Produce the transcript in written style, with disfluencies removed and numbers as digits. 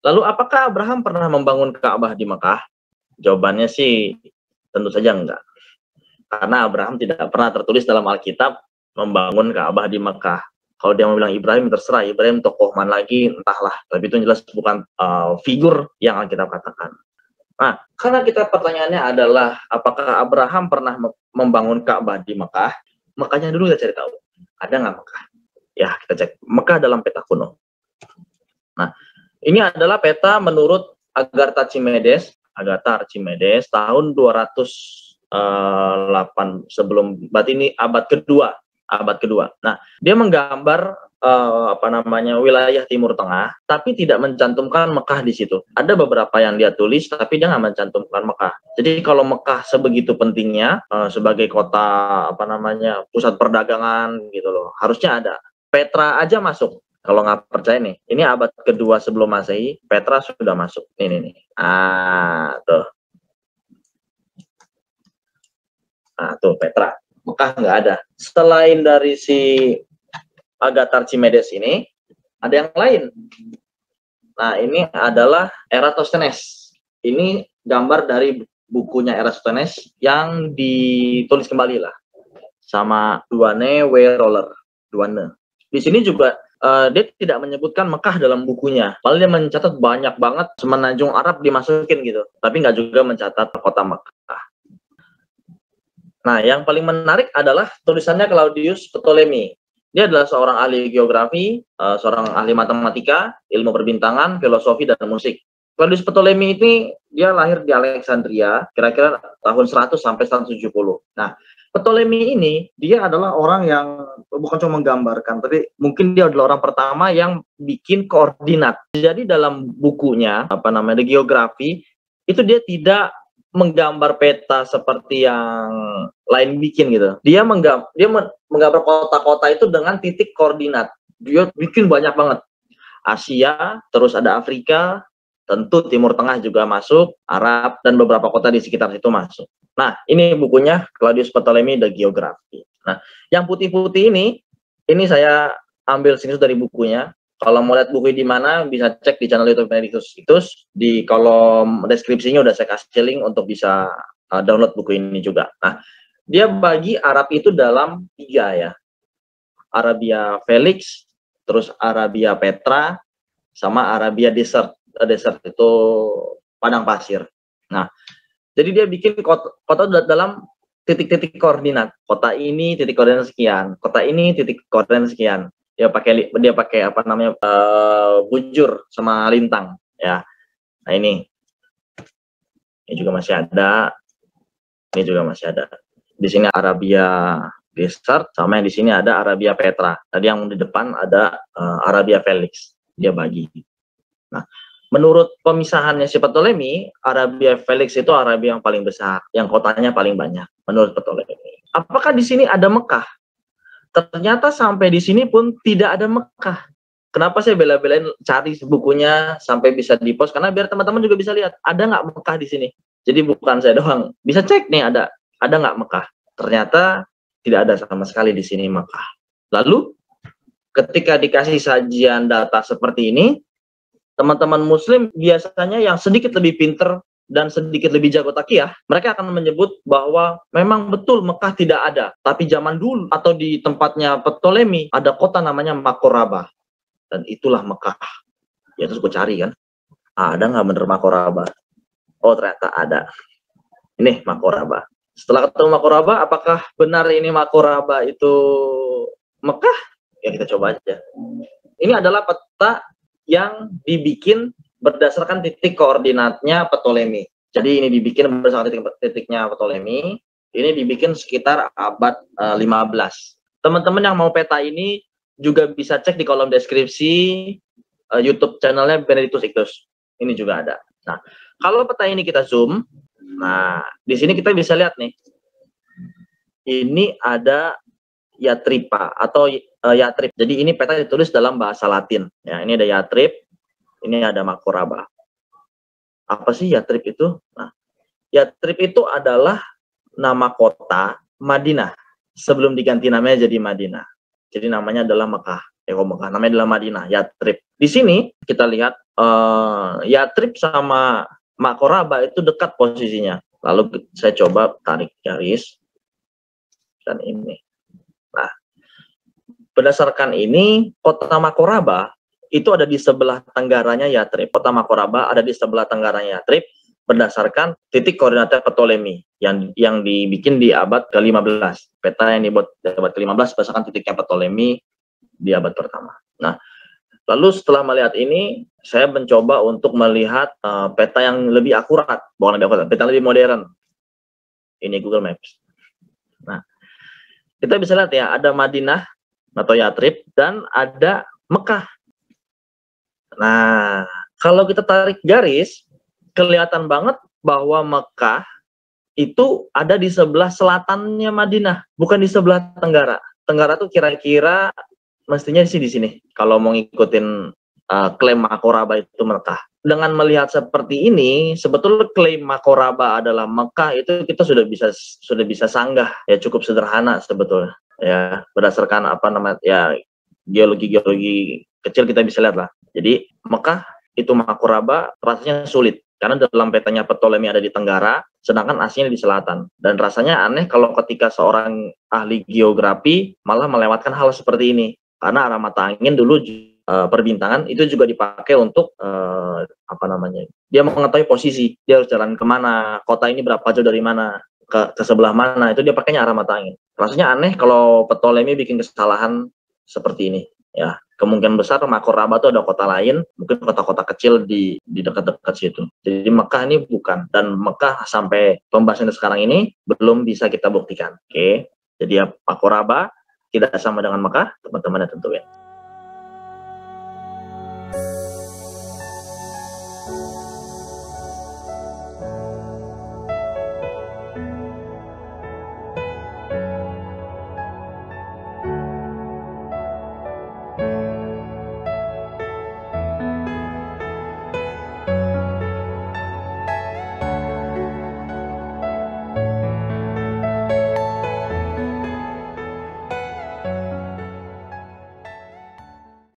Lalu apakah Abraham pernah membangun Ka'bah di Mekah? Jawabannya sih tentu saja enggak. Karena Abraham tidak pernah tertulis dalam Alkitab membangun Ka'bah di Mekah. Kalau dia mau bilang Ibrahim, terserah. Ibrahim tokoh mana lagi, entahlah. Tapi itu jelas bukan figur yang Alkitab katakan. Nah, karena kita pertanyaannya adalah apakah Abraham pernah membangun Ka'bah di Mekah? Makanya dulu kita cari tahu. Ada nggak Mekah? Ya, kita cek. Mekah dalam peta kuno. Nah, ini adalah peta menurut Agatha Archimedes tahun 208 sebelum, berarti ini abad kedua. Nah, dia menggambar wilayah Timur Tengah, tapi tidak mencantumkan Mekah di situ. Ada beberapa yang dia tulis, tapi dia nggak mencantumkan Mekah. Jadi kalau Mekah sebegitu pentingnya sebagai kota pusat perdagangan gitu loh, harusnya ada. Petra aja masuk. Kalau nggak percaya nih, ini abad kedua sebelum Masehi, Petra sudah masuk. Nih. Tuh. Nah, tuh Petra. Mekah nggak ada. Selain dari si Agatha Archimedes ini, ada yang lain. Nah, ini adalah Eratosthenes. Ini gambar dari bukunya Eratosthenes yang ditulis kembali lah sama Duane Roller. Di sini juga dia tidak menyebutkan Mekah dalam bukunya. Padahal dia mencatat banyak banget semenanjung Arab dimasukin gitu. Tapi nggak juga mencatat kota Mekah. Nah, yang paling menarik adalah tulisannya Claudius Ptolemy. Dia adalah seorang ahli geografi, seorang ahli matematika, ilmu perbintangan, filosofi, dan musik. Claudius Ptolemy ini dia lahir di Alexandria, kira-kira tahun 100 sampai 170. Nah, Ptolemy ini dia adalah orang yang bukan cuma menggambarkan, tapi mungkin dia adalah orang pertama yang bikin koordinat. Jadi dalam bukunya The Geography itu dia tidak menggambar peta seperti yang lain bikin gitu. Dia menggambar kota-kota itu dengan titik koordinat. Dia bikin banyak banget. Asia, terus ada Afrika, tentu Timur Tengah juga masuk, Arab, dan beberapa kota di sekitar situ masuk. Nah, ini bukunya Claudius Ptolemy The Geography. Nah, yang putih-putih ini saya ambil screenshot dari bukunya. Kalau mau lihat buku di mana, bisa cek di channel YouTube Benedictus. Di kolom deskripsinya udah saya kasih link untuk bisa download buku ini juga. Nah, dia bagi Arab itu dalam 3 ya. Arabia Felix, terus Arabia Petra, sama Arabia Desert. Desert itu padang pasir. Nah, jadi dia bikin kota dalam titik-titik koordinat. Kota ini titik koordinat sekian, kota ini titik koordinat sekian. Dia pakai bujur sama lintang ya. Nah, ini juga masih ada. Ini juga masih ada. Di sini Arabia Desert, sama yang di sini ada Arabia Petra. Tadi yang di depan ada Arabia Felix. Dia bagi. Nah, menurut pemisahannya si Ptolemy, Arabia Felix itu Arabia yang paling besar, yang kotanya paling banyak menurut Ptolemy. Apakah di sini ada Mekah? Ternyata sampai di sini pun tidak ada Mekah. Kenapa saya bela-belain cari bukunya sampai bisa di-post? Karena biar teman-teman juga bisa lihat, ada nggak Mekah di sini. Jadi bukan saya doang. Bisa cek nih, ada nggak Mekah. Ternyata tidak ada sama sekali di sini Mekah. Lalu, ketika dikasih sajian data seperti ini, teman-teman Muslim biasanya yang sedikit lebih pinter dan sedikit lebih jago takiyah, mereka akan menyebut bahwa memang betul Mekah tidak ada. Tapi zaman dulu atau di tempatnya Ptolemy ada kota namanya Makoraba. Dan itulah Mekah. Ya terus gue cari kan. Ada nggak bener Makoraba? Oh ternyata ada. Ini Makoraba. Setelah ketemu Makoraba, apakah benar ini Makoraba itu Mekah? Ya kita coba aja. Ini adalah peta yang dibikin berdasarkan titik koordinatnya Ptolemy. Jadi ini dibikin berdasarkan titiknya Ptolemy. Ini dibikin sekitar abad 15. Teman-teman yang mau peta ini juga bisa cek di kolom deskripsi YouTube channelnya Benedictus Ictus. Ini juga ada. Nah, kalau peta ini kita zoom, nah di sini kita bisa lihat nih. Ini ada Yatripa atau Yatrib. Jadi ini peta ditulis dalam bahasa Latin. Ya, ini ada Yatrib, ini ada Makoraba. Apa sih Yatrib itu? Nah, Yatrib itu adalah nama kota Madinah sebelum diganti namanya jadi Madinah. Jadi namanya adalah Mekah. Mekah namanya adalah Madinah, Yatrib. Di sini kita lihat Yatrib sama Makoraba itu dekat posisinya. Lalu saya coba tarik garis dan ini. Nah, berdasarkan ini, kota Makoraba itu ada di sebelah tenggaranya Yatrib. Kota Makoraba ada di sebelah tenggaranya Yatrib berdasarkan titik koordinatnya Ptolemy yang dibikin di abad ke-15. Peta yang dibuat di abad ke-15 berdasarkan titiknya Ptolemy di abad pertama. Nah, lalu setelah melihat ini, saya mencoba untuk melihat peta yang lebih akurat, bukan lebih akurat, peta yang lebih modern. Ini Google Maps. Nah, kita bisa lihat ya, ada Madinah atau Yatrib dan ada Mekah. Nah, kalau kita tarik garis, kelihatan banget bahwa Mekah itu ada di sebelah selatannya Madinah, bukan di sebelah tenggara. Tenggara tuh kira-kira mestinya sih di sini. Kalau mau ngikutin klaim Makoraba itu Mekah. Dengan melihat seperti ini, sebetulnya klaim Makoraba adalah Mekah itu kita sudah bisa sanggah ya, cukup sederhana sebetulnya ya, berdasarkan apa namanya ya, geologi kecil kita bisa lihat lah. Jadi Mekah itu Makoraba rasanya sulit karena dalam petanya Ptolemy ada di tenggara, sedangkan aslinya di selatan. Dan rasanya aneh kalau ketika seorang ahli geografi malah melewatkan hal seperti ini. Karena arah mata angin dulu perbintangan itu juga dipakai untuk apa namanya? Dia mengetahui posisi, dia harus jalan kemana, kota ini berapa jauh dari mana, ke sebelah mana, itu dia pakainya arah mata angin. Rasanya aneh kalau Ptolemy bikin kesalahan seperti ini. Ya, kemungkinan besar Makoraba itu ada kota lain, mungkin kota-kota kecil di dekat-dekat situ. Jadi Mekah ini bukan, dan Mekah sampai pembahasan sekarang ini belum bisa kita buktikan. Oke, jadi ya Makoraba tidak sama dengan Mekah, teman-teman ya tentu ya.